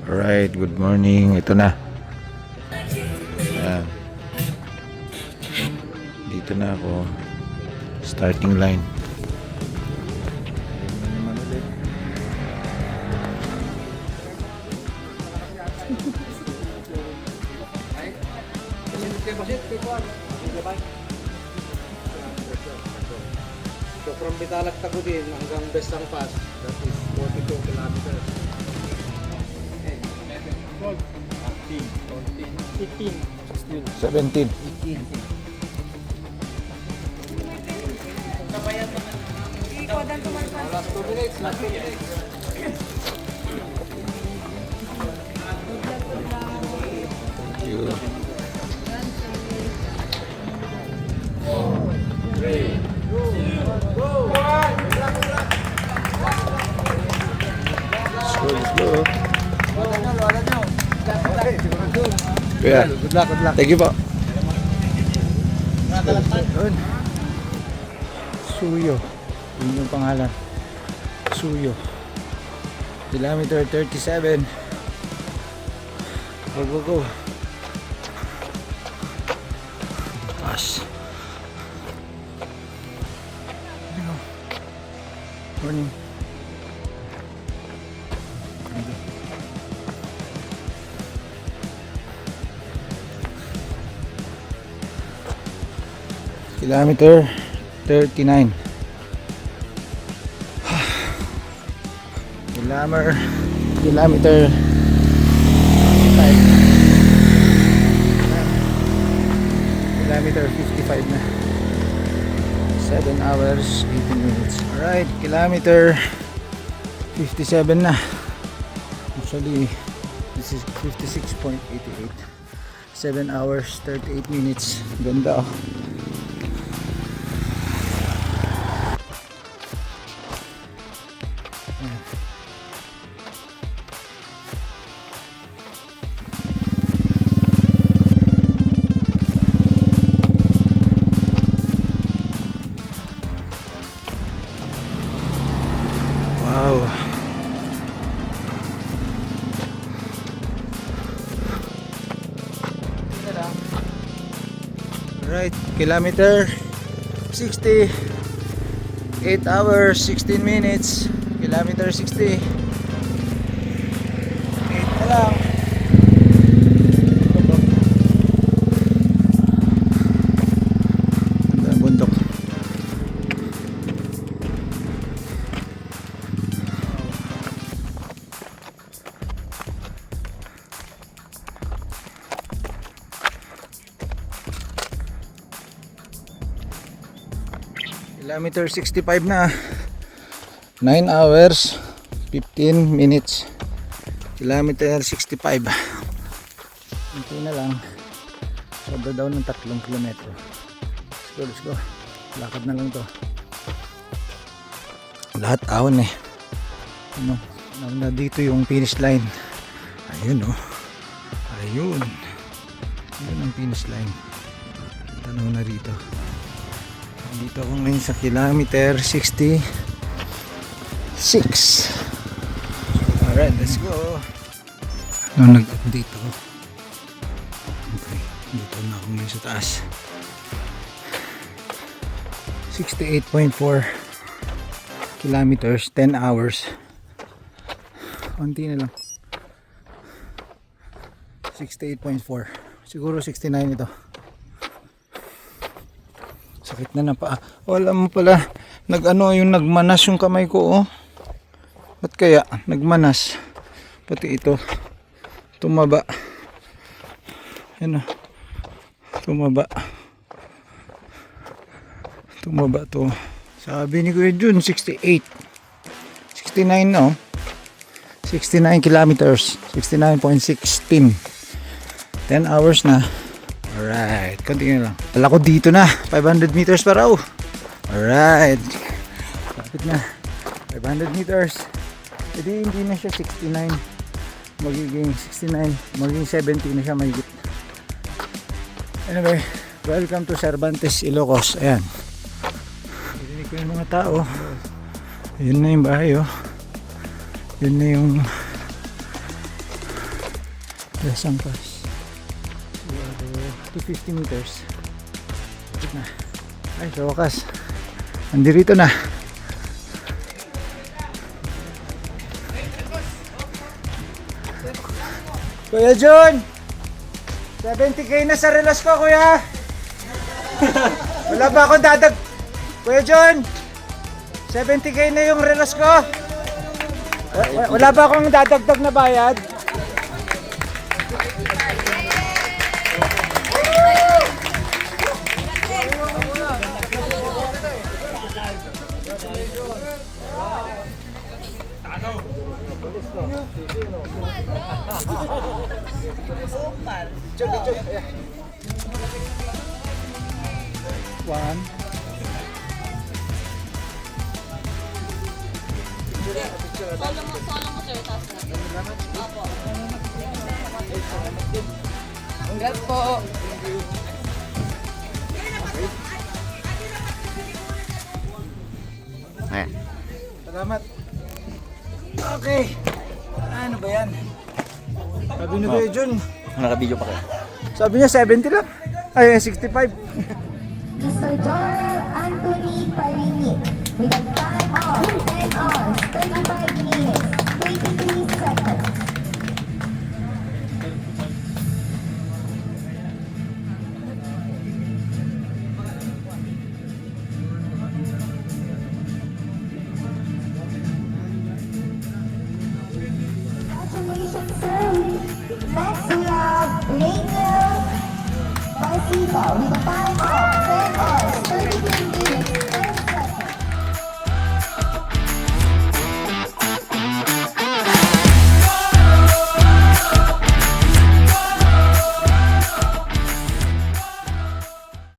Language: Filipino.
Alright, good morning. Ito na. Ayan. Dito na ako. Starting line. Ayan naman ulit. So from Bitalag Tagudin hanggang Bestang Pass, that is 42 kilometers. 17. Last 2 minutes, last 2 minutes. Thank you. Let's go. Kuya, Good luck, good luck. thank you po. Yun. Suyo. Yun yung pangalan. Suyo. Kilometer 37. Go, go, go. Gosh. Morning. Kilometer 39. Kilometer 55. Kilometer 55 na. 7 hours 18 minutes. Alright, kilometer 57 na. Actually, this is 56.88. 7 hours 38 minutes. Ganda oh. Wow. Right, kilometer 60. 8 hours 16 minutes. Kilometer 60. 8 na lang. Ganda ang bundok. Kilometer 65 na. 9 hours 15 minutes. Kilometer 65. Ito na lang. Sobra daw ng 3 kilometro. Let's go, let's go. Lakad na lang to. Lahat ahon eh. Ano, na dito yung finish line. Ayun oh. Ayun. Ayun ang finish line. Tanaw na rito. Dito ako ngayon sa kilometer 66. Alright, let's go. Ano nag-update ako? Okay, dito na ako ngayon sa taas. 68.4 kilometers, 10 hours. Konti na lang. 68.4. Siguro 69 ito. Sakit na paa. Wala mo pala. Nag-ano yung nagmanas yung kamay ko oh. Ba't kaya nagmanas? Pati ito. Tumaba. Yan oh. Tumaba. Tumaba to. Sabi ni Kuya Jun 68. 69 no. 69 kilometers. 69.16. 10 hours na. Alright, continue lang. Wala ko dito na, 500 meters pa raw. Alright. Kapit na. 500 meters. Jadi hindi na siya 69. Magiging 69. Magiging 70 na siya mahigit. Anyway, welcome to Cervantes, Ilocos. Ayan. Dininig ko yung mga tao. Yun na yung bahay oh. Yun na yung Lasang Pass. 250 meters. Na. Ay, sa wakas. Nandito na. Kuya John! 70k na sa relas ko, kuya! Wala ba akong dadag... Kuya John! 70k na yung relas ko! Wala ba akong dadagdag na bayad? One. Solo mo sir, taas na. Opo. Congrats po. Salamat. Okay. Ano ba yan? Sabi ni Kuya John. Naka-video pa kayo. Sabi niya 70 lang. Ay, 65. Mr. Joel Anthony Parini with a time of 10 hours, 35 minutes, 23 seconds. Congratulations, sir. Next we have Rainier Paisico with a time of 10 hours, 33